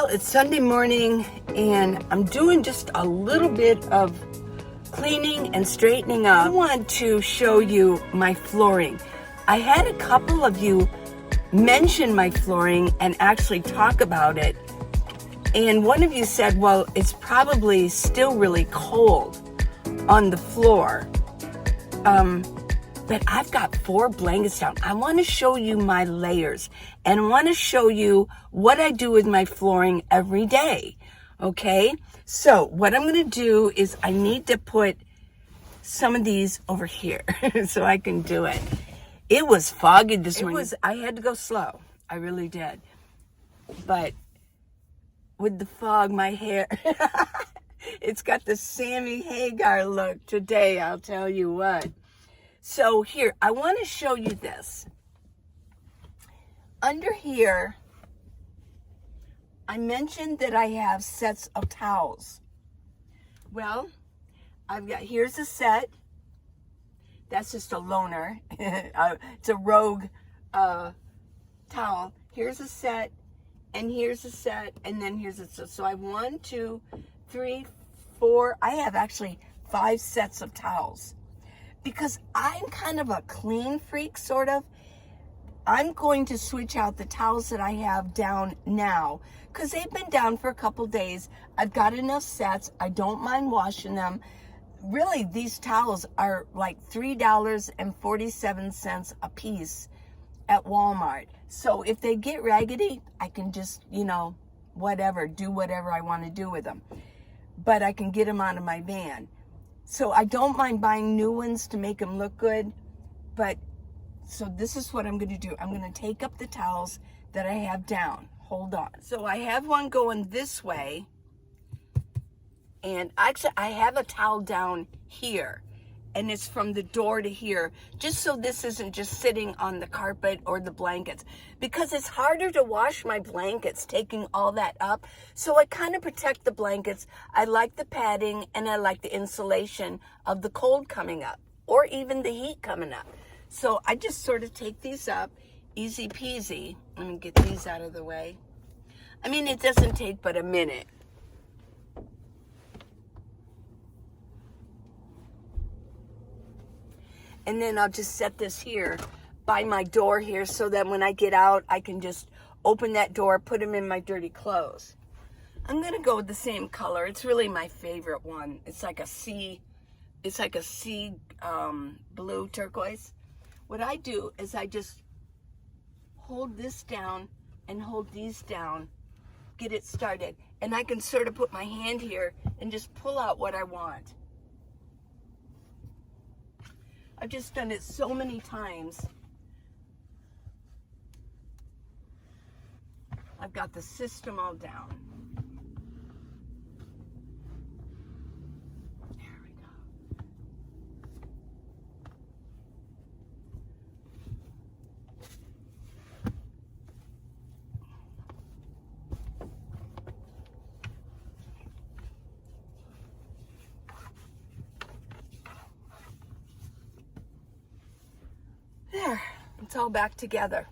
Well, it's Sunday morning and I'm doing just a little bit of cleaning and straightening up. I want to show you my flooring. I had a couple of you mention my flooring and actually talk about it. And one of you said, well, it's probably still really cold on the floor. But I've got 4 blankets down. I want to show you my layers and I want to show you what I do with my flooring every day. Okay? So what I'm going to do is I need to put some of these over here so I can do it. It was foggy this morning. I had to go slow. I really did. But with the fog, my hair, it's got the Sammy Hagar look today, I'll tell you what. So here, I want to show you this. Under here, I mentioned that I have sets of towels. Well, here's a set. That's just a loaner. It's a rogue towel. Here's a set, and here's a set, and then here's a set. So I have 1, 2, 3, 4. I have actually 5 sets of towels. Because I'm kind of a clean freak, sort of. I'm going to switch out the towels that I have down now because they've been down for a couple days. I've got enough sets. I don't mind washing them. Really, these towels are like $3.47 a piece at Walmart. So if they get raggedy, I can just, do whatever I want to do with them. But I can get them out of my van. So I don't mind buying new ones to make them look good, but so this is what I'm going to do. I'm going to take up the towels that I have down. Hold on. So I have one going this way, and actually I have a towel down here, and it's from the door to here, just so this isn't just sitting on the carpet or the blankets, because it's harder to wash my blankets taking all that up. So I kind of protect the blankets. I like the padding and I like the insulation of the cold coming up or even the heat coming up. So I just sort of take these up, easy peasy. Let me get these out of the way. I mean, it doesn't take but a minute. And then I'll just set this here by my door here so that when I get out, I can just open that door, put them in my dirty clothes. I'm going to go with the same color. It's really my favorite one. It's like a sea blue turquoise. What I do is I just hold this down and hold these down, get it started. And I can sort of put my hand here and just pull out what I want. I've just done it so many times. I've got the system all down. There we go. There, it's all back together.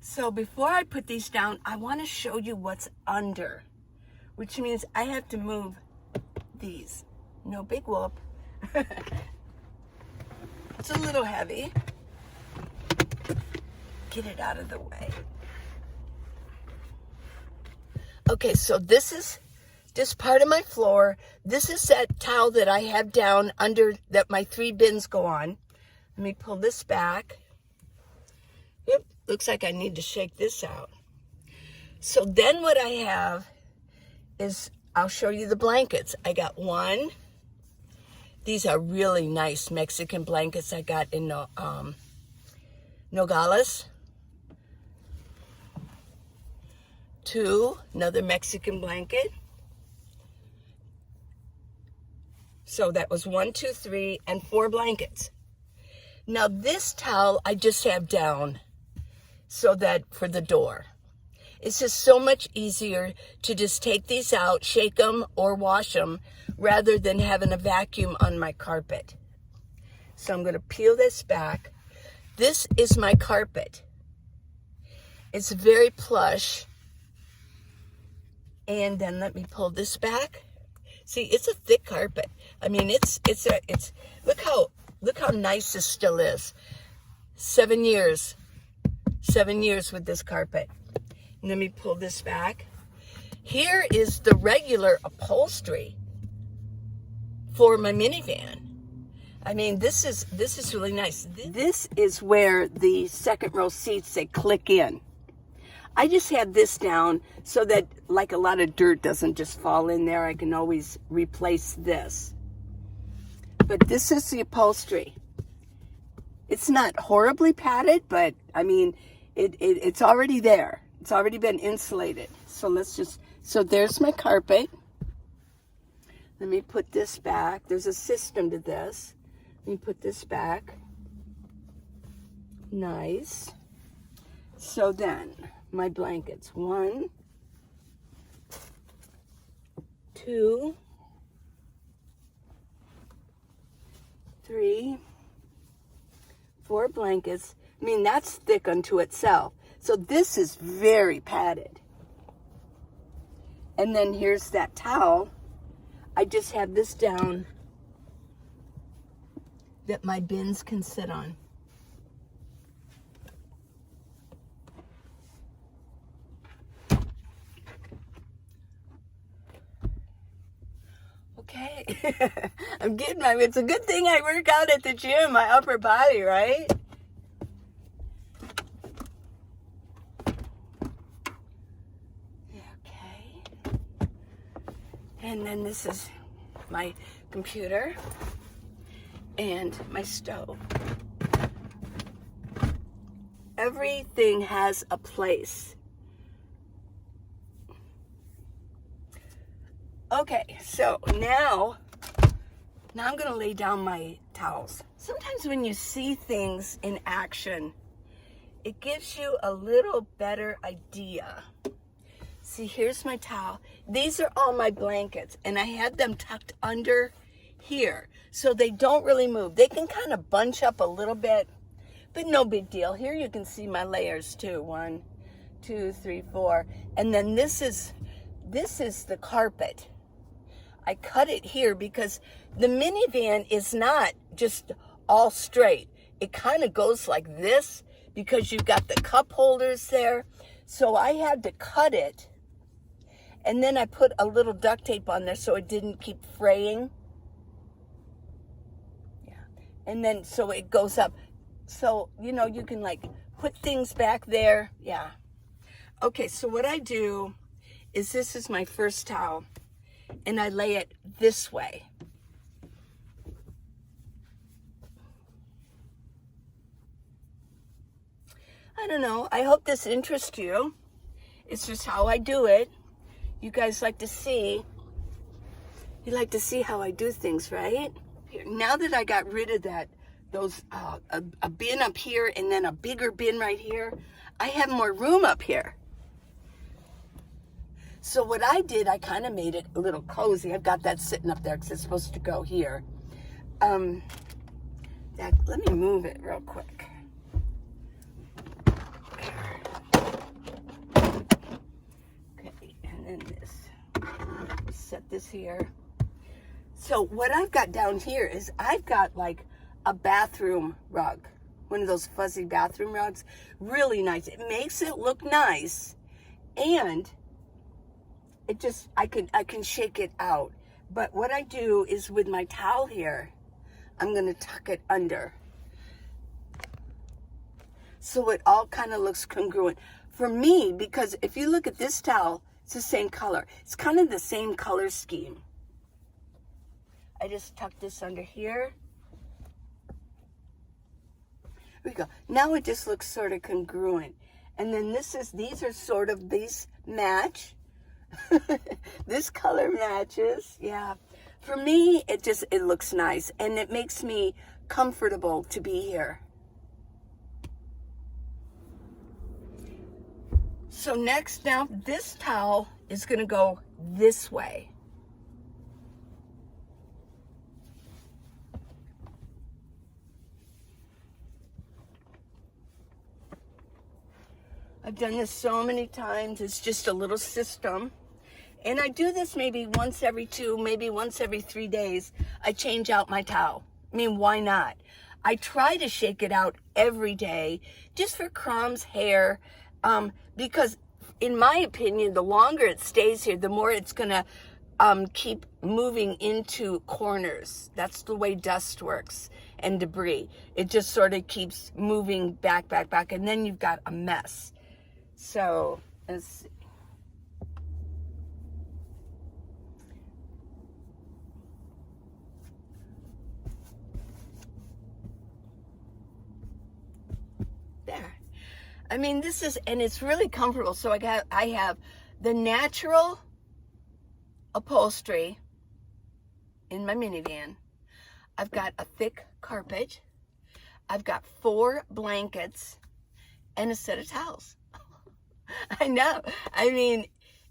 So before I put these down, I want to show you what's under, which means I have to move these. No big whoop. It's a little heavy. Get it out of the way. Okay, so this is this part of my floor. This is that towel that I have down under that my 3 bins go on. Let me pull this back. Yep, looks like I need to shake this out. So then what I have is, I'll show you the blankets. I got 1. These are really nice Mexican blankets I got in Nogales. 2, another Mexican blanket. So that was 1, 2, 3, and 4 blankets. Now this towel I just have down so that for the door. It's just so much easier to just take these out, shake them or wash them rather than having a vacuum on my carpet. So I'm going to peel this back. This is my carpet. It's very plush. And then let me pull this back. See, it's a thick carpet. I mean, it's look how nice this still is. 7 years. 7 years with this carpet. And let me pull this back. Here is the regular upholstery for my minivan. I mean, this is really nice. This is where the second row seats, they click in. I just have this down so that like a lot of dirt doesn't just fall in there. I can always replace this. But this is the upholstery. It's not horribly padded, but I mean, it's already there. It's already been insulated. So so there's my carpet. Let me put this back. There's a system to this. Let me put this back. Nice. So then, my blankets. 1, 2, 3, 4 blankets. I mean, that's thick unto itself. So this is very padded. And then here's that towel. I just have this down that my bins can sit on. Okay. I'm getting it's a good thing I work out at the gym, my upper body, right? Okay. And then this is my computer and my stove. Everything has a place. Okay, so now I'm gonna lay down my towels. Sometimes when you see things in action, it gives you a little better idea. See, here's my towel. These are all my blankets, and I had them tucked under here, so they don't really move. They can kind of bunch up a little bit, but no big deal. Here you can see my layers too. 1, 2, 3, 4. And then this is the carpet. I cut it here because the minivan is not just all straight. It kind of goes like this because you've got the cup holders there. So I had to cut it, and then I put a little duct tape on there so it didn't keep fraying. Yeah. And then so it goes up. So, you know, you can like put things back there. Yeah. Okay, so what I do is this is my first towel, and I lay it this way. I don't know. I hope this interests you. It's just how I do it. You guys like to see. You like to see how I do things, right? Here, now that I got rid of a bin up here and then a bigger bin right here, I have more room up here. So what I did, I kind of made it a little cozy. I've got that sitting up there because it's supposed to go here. Let me move it real quick. Okay, and then this. Set this here. So what I've got down here is I've got like a bathroom rug. One of those fuzzy bathroom rugs. Really nice. It makes it look nice, and it just, I can shake it out. But what I do is with my towel here, I'm going to tuck it under. So it all kind of looks congruent. For me, because if you look at this towel, it's the same color. It's kind of the same color scheme. I just tuck this under here. There we go. Now it just looks sort of congruent. And then these match. This color matches. Yeah. For me, it looks nice, and it makes me comfortable to be here. So next, now this towel is going to go this way. I've done this so many times. It's just a little system. And I do this maybe once every 2, maybe once every 3 days. I change out my towel. I mean, why not? I try to shake it out every day just for crumbs, hair, because in my opinion, the longer it stays here, the more it's going to keep moving into corners. That's the way dust works and debris. It just sort of keeps moving back, and then you've got a mess. So, let's see. There. I mean, this is, and it's really comfortable. So I have the natural upholstery in my minivan. I've got a thick carpet. I've got 4 blankets and a set of towels. I know. I mean,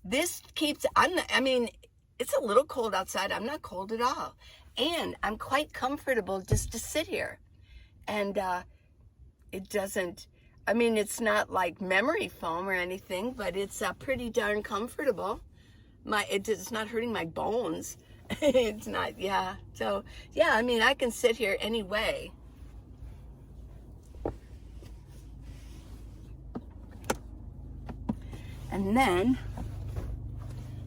this keeps, it's a little cold outside. I'm not cold at all. And I'm quite comfortable just to sit here. And it doesn't, it's not like memory foam or anything, but it's pretty darn comfortable. It's not hurting my bones. It's not, yeah. So, yeah, I can sit here anyway. And then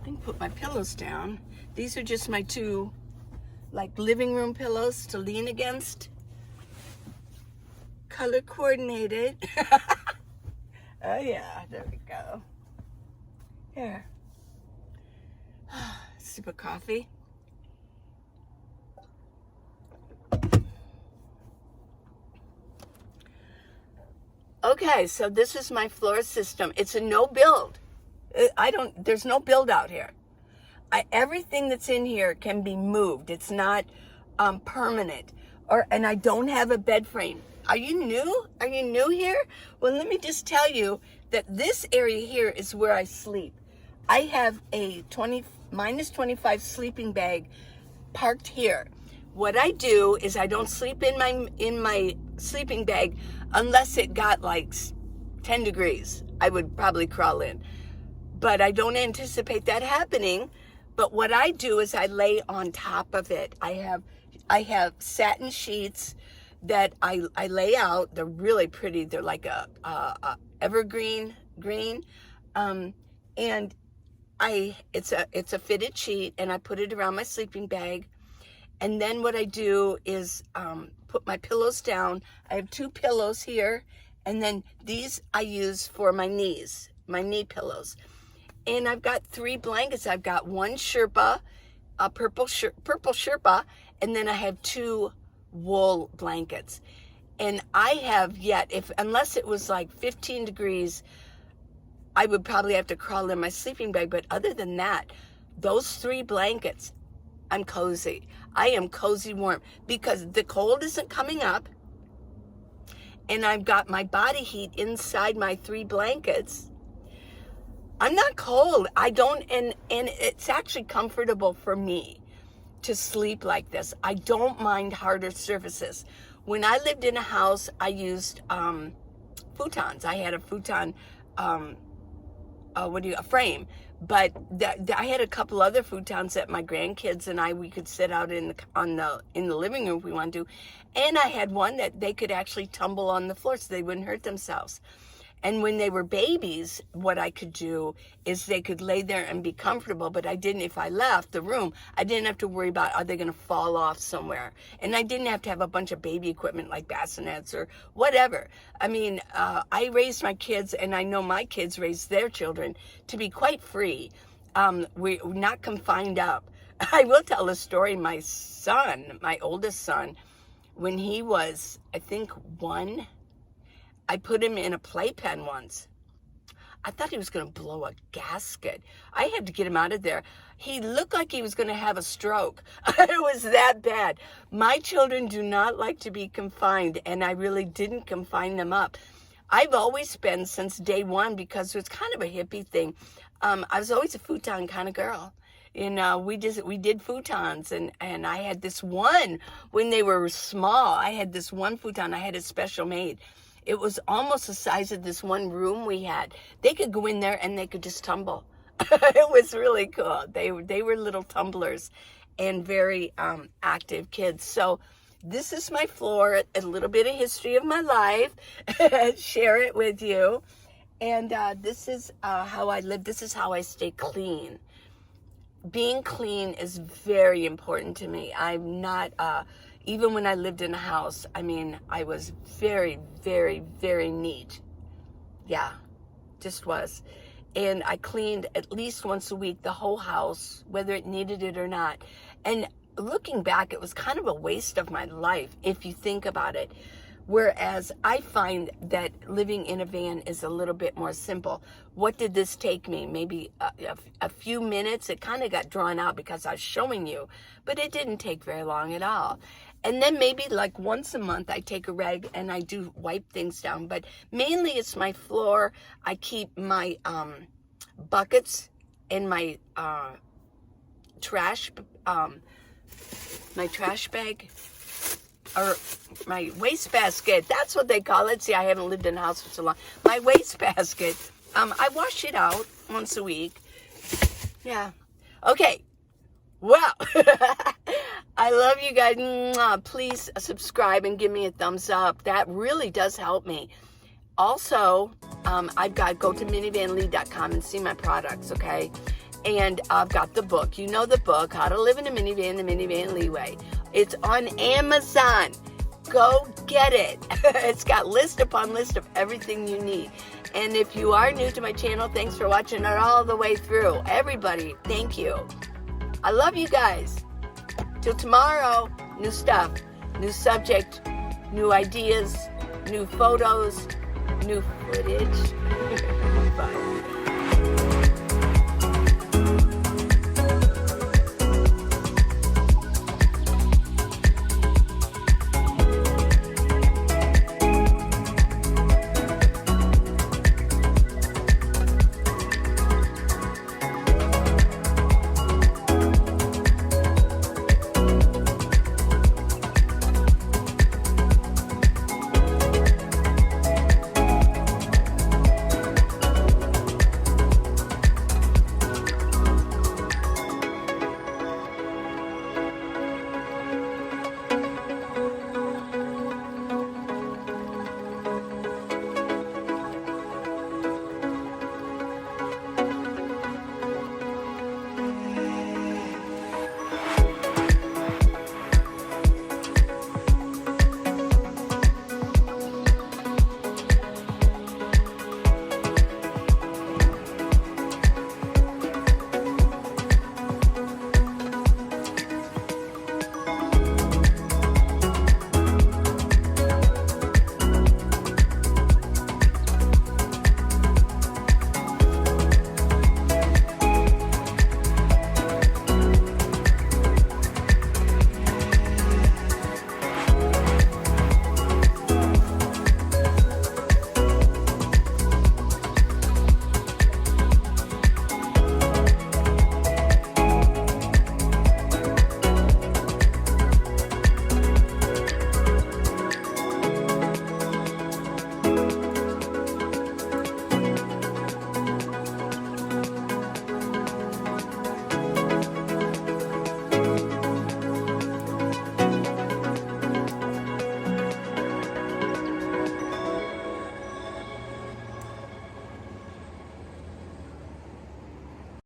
I can put my pillows down. These are just my 2, like, living room pillows to lean against. Color coordinated. Oh yeah, there we go. Here. Sip of coffee. Okay, so this is my floor system. It's a no build. There's no build out here. Everything that's in here can be moved. It's not permanent. And I don't have a bed frame. Are you new? Are you new here? Well, let me just tell you that this area here is where I sleep. I have a -25 sleeping bag parked here. What I do is I don't sleep in my sleeping bag unless it got like 10 degrees. I would probably crawl in. But I don't anticipate that happening. But what I do is I lay on top of it. I have satin sheets that I lay out. They're really pretty. They're like a evergreen green, and it's a fitted sheet, and I put it around my sleeping bag. And then what I do is put my pillows down. I have 2 pillows here, and then these I use for my knees, my knee pillows. And I've got 3 blankets. I've got 1 Sherpa, a purple Sherpa, and then I have 2 wool blankets. And I have unless it was like 15 degrees, I would probably have to crawl in my sleeping bag. But other than that, those 3 blankets, I'm cozy. I am cozy warm because the cold isn't coming up. And I've got my body heat inside my 3 blankets. I'm not cold. And it's actually comfortable for me to sleep like this. I don't mind harder surfaces. When I lived in a house, I used futons. I had a futon, a frame. But I had a couple other futons that my grandkids and we could sit out in the living room if we wanted to. And I had one that they could actually tumble on the floor so they wouldn't hurt themselves. And when they were babies, what I could do is they could lay there and be comfortable, but if I left the room, I didn't have to worry about, are they going to fall off somewhere? And I didn't have to have a bunch of baby equipment like bassinets or whatever. I raised my kids, and I know my kids raised their children to be quite free. We're not confined up. I will tell a story. My son, my oldest son, when he was, I think, 1, I put him in a playpen once. I thought he was going to blow a gasket. I had to get him out of there. He looked like he was going to have a stroke. It was that bad. My children do not like to be confined, and I really didn't confine them up. I've always been since day one, because it was kind of a hippie thing. I was always a futon kind of girl. We did futons, and I had this one when they were small. I had this one futon. I had it special made. It was almost the size of this one room we had. They could go in there and they could just tumble. It was really cool. They were little tumblers and very active kids. So this is my floor, a little bit of history of my life. Share it with you. And this is how I live. This is how I stay clean. Being clean is very important to me. I'm not, even when I lived in a house, I mean, I was very, very, very neat. Yeah, just was. And I cleaned at least once a week the whole house, whether it needed it or not. And looking back, it was kind of a waste of my life, if you think about it. Whereas I find that living in a van is a little bit more simple. What did this take me? Maybe a few minutes. It kind of got drawn out because I was showing you, but it didn't take very long at all. And then maybe like once a month I take a rag and I do wipe things down. But mainly it's my floor. I keep my buckets in my trash bag. Or my wastebasket. That's what they call it. See, I haven't lived in a house for so long. My wastebasket. I wash it out once a week. Yeah. Okay. Well, I love you guys. Please subscribe and give me a thumbs up. That really does help me. Also, I've got go to minivanlee.com and see my products, okay? And I've got the book. You know the book, How to Live in a Minivan, the Minivan Lee Way. It's on Amazon. Go get it. It's got list upon list of everything you need. And if you are new to my channel, thanks for watching it all the way through. Everybody, thank you. I love you guys. Till tomorrow, new stuff, new subject, new ideas, new photos, new footage. Bye.